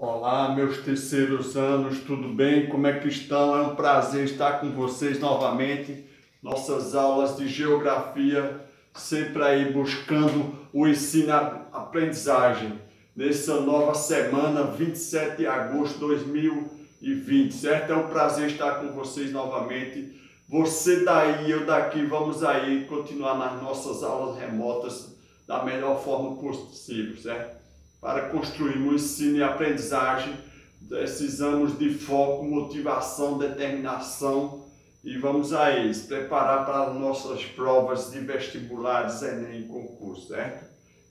Olá, meus terceiros anos, tudo bem? Como é que estão? É um prazer estar com vocês novamente. Nossas aulas de geografia, sempre aí buscando o ensino e a aprendizagem. Nessa nova semana, 27 de agosto de 2020, certo? É um prazer estar com vocês novamente. Você daí, eu daqui, vamos aí continuar nas nossas aulas remotas da melhor forma possível, certo? Para construir um ensino e aprendizagem, precisamos de foco, motivação, determinação e vamos aí se preparar para as nossas provas de vestibulares, Enem e concurso, certo?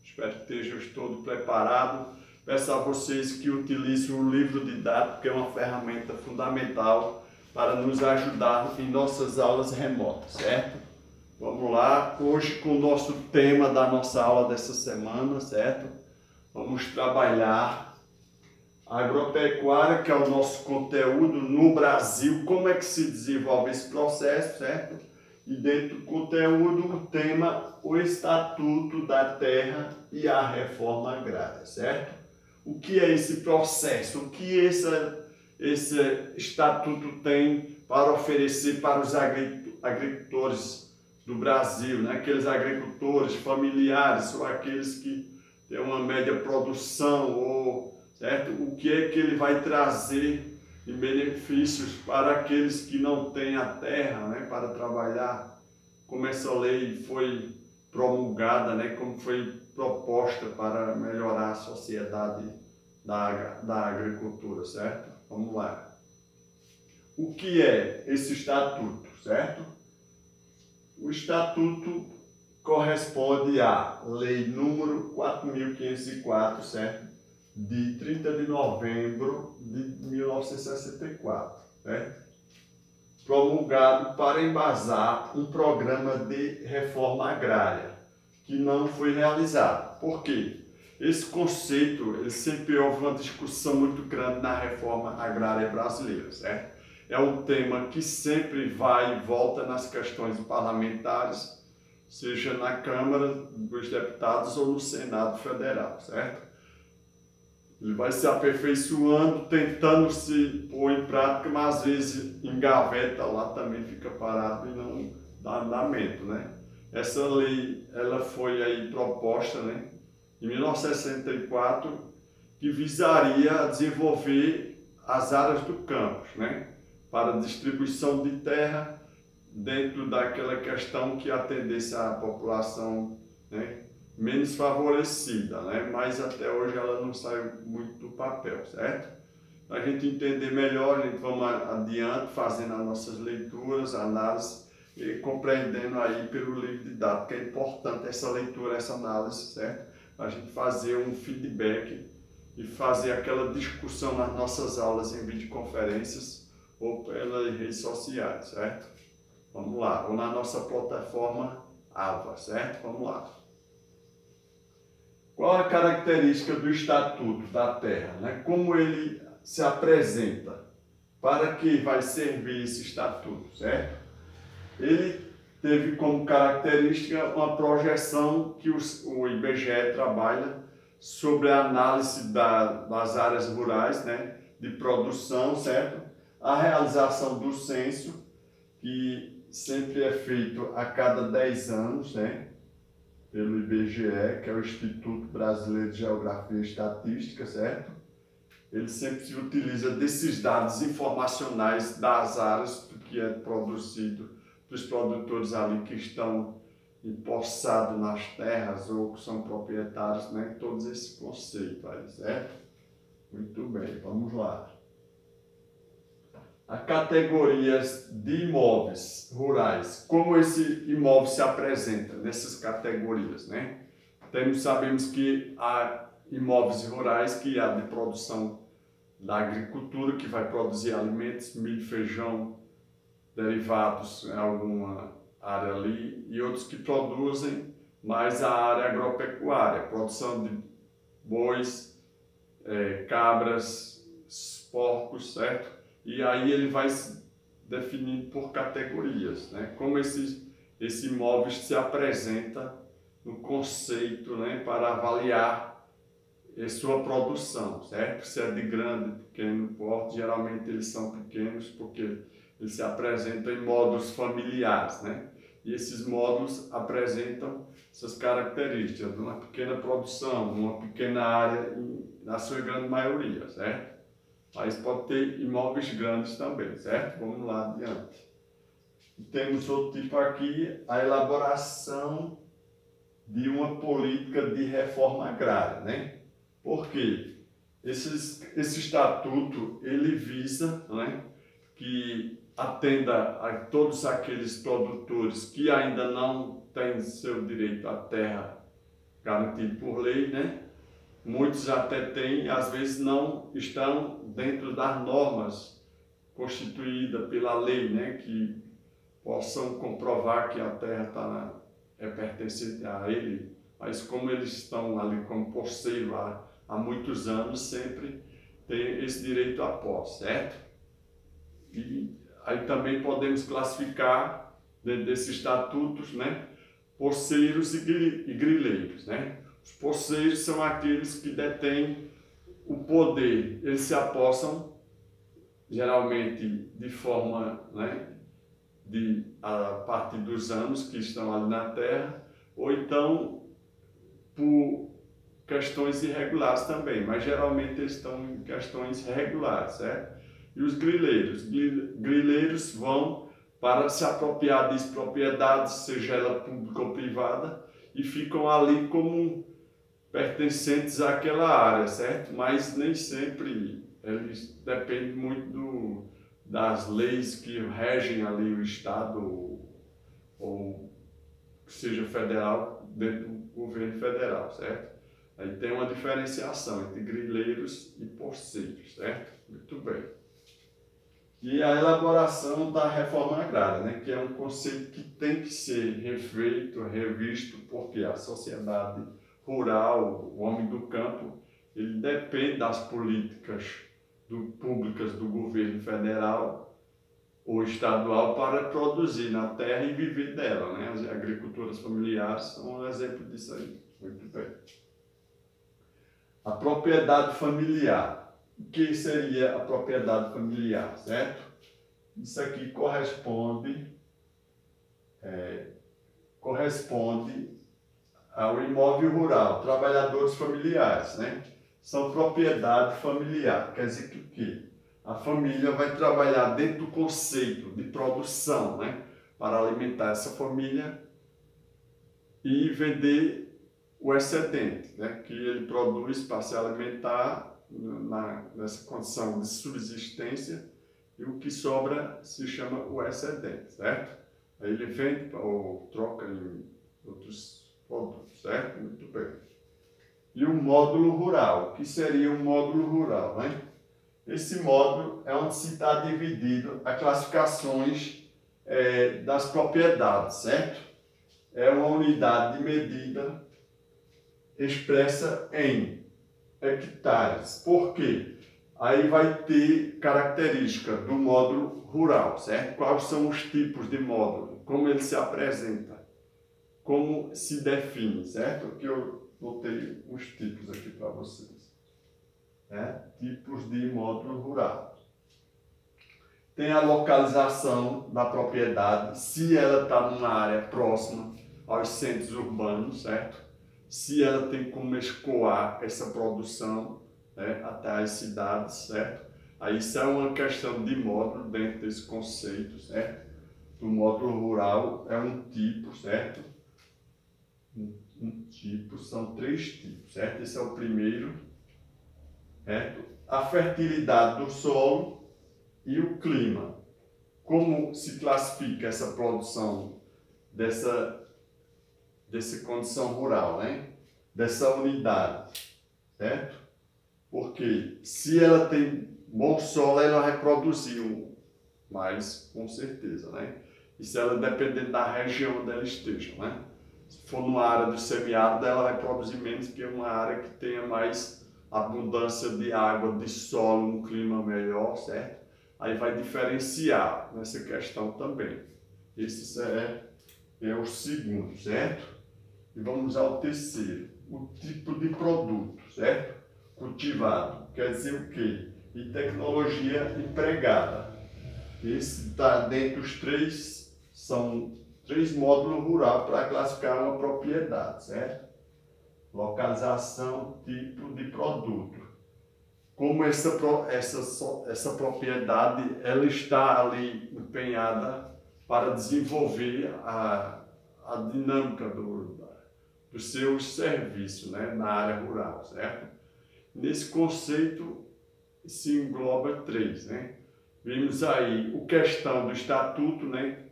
Espero que estejam todos preparados. Peço a vocês que utilizem o livro didático, que é uma ferramenta fundamental para nos ajudar em nossas aulas remotas, certo? Vamos lá, hoje com o nosso tema da nossa aula dessa semana, certo? Vamos trabalhar a agropecuária, que é o nosso conteúdo no Brasil, como é que se desenvolve esse processo, certo? E dentro do conteúdo, o tema, o Estatuto da Terra e a Reforma Agrária, certo? O que é esse processo? O que esse Estatuto tem para oferecer para os agricultores do Brasil, né? Aqueles agricultores familiares ou aqueles que tem uma média produção, certo? O que é que ele vai trazer de benefícios para aqueles que não têm a terra, né, para trabalhar, como essa lei foi promulgada, né, como foi proposta para melhorar a sociedade da agricultura, certo? Vamos lá. O que é esse estatuto, certo? O estatuto corresponde à Lei número 4.504, certo? De 30 de novembro de 1964, certo? Promulgado para embasar um programa de reforma agrária, que não foi realizado. Por quê? Esse conceito, ele sempre houve uma discussão muito grande na reforma agrária brasileira, certo? É um tema que sempre vai e volta nas questões parlamentares, seja na Câmara dos Deputados ou no Senado Federal, certo? Ele vai se aperfeiçoando, tentando se pôr em prática, mas às vezes engaveta lá também, fica parado e não dá andamento, né? Essa lei, ela foi aí proposta, né, em 1964, que visaria desenvolver as áreas do campo, né, para distribuição de terra, dentro daquela questão que atendesse à população, né, menos favorecida, né, mas até hoje ela não saiu muito do papel, certo? Para a gente entender melhor, a gente vamos adiante fazendo as nossas leituras, análises e compreendendo aí pelo livro didático, que é importante essa leitura, essa análise, certo? Para a gente fazer um feedback e fazer aquela discussão nas nossas aulas em videoconferências ou pelas redes sociais, certo? Vamos lá, ou na nossa plataforma AVA, certo? Vamos lá. Qual a característica do Estatuto da Terra, né? Como ele se apresenta? Para que vai servir esse Estatuto, certo? Ele teve como característica uma projeção que o IBGE trabalha sobre a análise das áreas rurais, né? De produção, certo? A realização do censo, que sempre é feito a cada 10 anos, né, pelo IBGE, que é o Instituto Brasileiro de Geografia e Estatística, certo? Ele sempre se utiliza desses dados informacionais das áreas do que é produzido dos produtores ali que estão empossados nas terras ou que são proprietários, né, todos esses conceitos aí, certo? Muito bem, vamos lá. A categorias de imóveis rurais, como esse imóvel se apresenta nessas categorias, né? Sabemos que há imóveis rurais que há de produção da agricultura, que vai produzir alimentos, milho, feijão, derivados em alguma área ali, e outros que produzem mais a área agropecuária, produção de bois, cabras, porcos, certo? E aí ele vai se definindo por categorias, né? Como esse imóvel se apresenta no conceito, né, para avaliar é sua produção, certo? Se é de grande, pequeno porte, geralmente eles são pequenos porque eles se apresentam em módulos familiares, né? E esses módulos apresentam essas características de uma pequena produção, uma pequena área, na sua grande maioria, certo? Mas pode ter imóveis grandes também, certo? Vamos lá adiante. Temos outro tipo aqui, a elaboração de uma política de reforma agrária, né? Por quê? Esse estatuto, ele visa, né, que atenda a todos aqueles produtores que ainda não têm seu direito à terra garantido por lei, né? Muitos até têm, às vezes não estão dentro das normas constituídas pela lei, né? Que possam comprovar que a terra é pertencente a ele, mas como eles estão ali como posseiro há muitos anos, sempre tem esse direito à posse, certo? E aí também podemos classificar dentro desses estatutos, né, posseiros e grileiros, né? Os posseiros são aqueles que detêm o poder, eles se apossam geralmente de forma, né, a partir dos anos que estão ali na terra, ou então por questões irregulares também, mas geralmente eles estão em questões regulares, certo? E os grileiros vão para se apropriar de propriedades, seja ela pública ou privada, e ficam ali como pertencentes àquela área, certo? Mas nem sempre eles dependem muito das leis que regem ali o Estado ou que seja federal, dentro do governo federal, certo? Aí tem uma diferenciação entre grileiros e posseiros, certo? Muito bem. E a elaboração da reforma agrária, né? Que é um conceito que tem que ser refeito, revisto, porque a sociedade rural, o homem do campo, ele depende das políticas públicas do governo federal ou estadual para produzir na terra e viver dela, né? As agriculturas familiares são um exemplo disso aí. Muito bem. A propriedade familiar. O que seria a propriedade familiar, certo? Isso aqui corresponde ao imóvel rural, trabalhadores familiares, né? São propriedade familiar, quer dizer que o quê? A família vai trabalhar dentro do conceito de produção, né? Para alimentar essa família e vender o excedente, né? Que ele produz para se alimentar nessa condição de subsistência, e o que sobra se chama o excedente, certo? Aí ele vende ou troca em outros produtos, certo? Muito bem. E o módulo rural, o que seria um módulo rural, né? Esse módulo é onde se está dividido as classificações das propriedades, certo? É uma unidade de medida expressa em hectares. Por quê? Aí vai ter característica do módulo rural, certo? Quais são os tipos de módulo? Como ele se apresenta? Como se define, certo? Aqui eu botei os tipos aqui para vocês. Tipos de módulo rural. Tem a localização da propriedade, se ela está numa área próxima aos centros urbanos, certo? Se ela tem como escoar essa produção, né, até as cidades, certo? Aí isso é uma questão de módulo dentro desse conceito, certo? O módulo rural é um tipo, certo? Um tipo, são 3 tipos, certo? Esse é o primeiro, certo? A fertilidade do solo e o clima. Como se classifica essa produção dessa condição rural, né? Dessa unidade, certo? Porque se ela tem bom solo, ela vai produzir mais, com certeza, né? E se ela depender da região onde ela esteja, né? Se for numa área do semiárido, ela vai produzir menos que uma área que tenha mais abundância de água, de solo, um clima melhor, certo? Aí vai diferenciar nessa questão também. Esse é o segundo, certo? E vamos ao terceiro, o tipo de produto, certo? cultivado. Quer dizer o quê? E tecnologia empregada. Esse está dentro dos três, são 3 módulos rurais para classificar uma propriedade, certo? Localização, tipo de produto. Como essa propriedade ela está ali empenhada para desenvolver a dinâmica dos seus serviços, né, na área rural, certo? Nesse conceito se engloba 3, né? Vimos aí a questão do estatuto, né,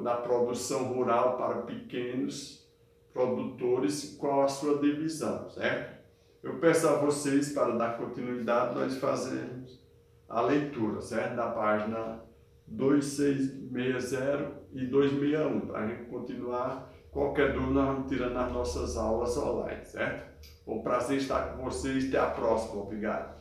da produção rural para pequenos produtores, qual a sua divisão, certo? Eu peço a vocês, para dar continuidade, nós fazemos a leitura, certo? Da página 2660 e 261, para a gente continuar. Qualquer dúvida nós vamos tirando nas nossas aulas online, certo? Foi um prazer estar com vocês, até a próxima, obrigado.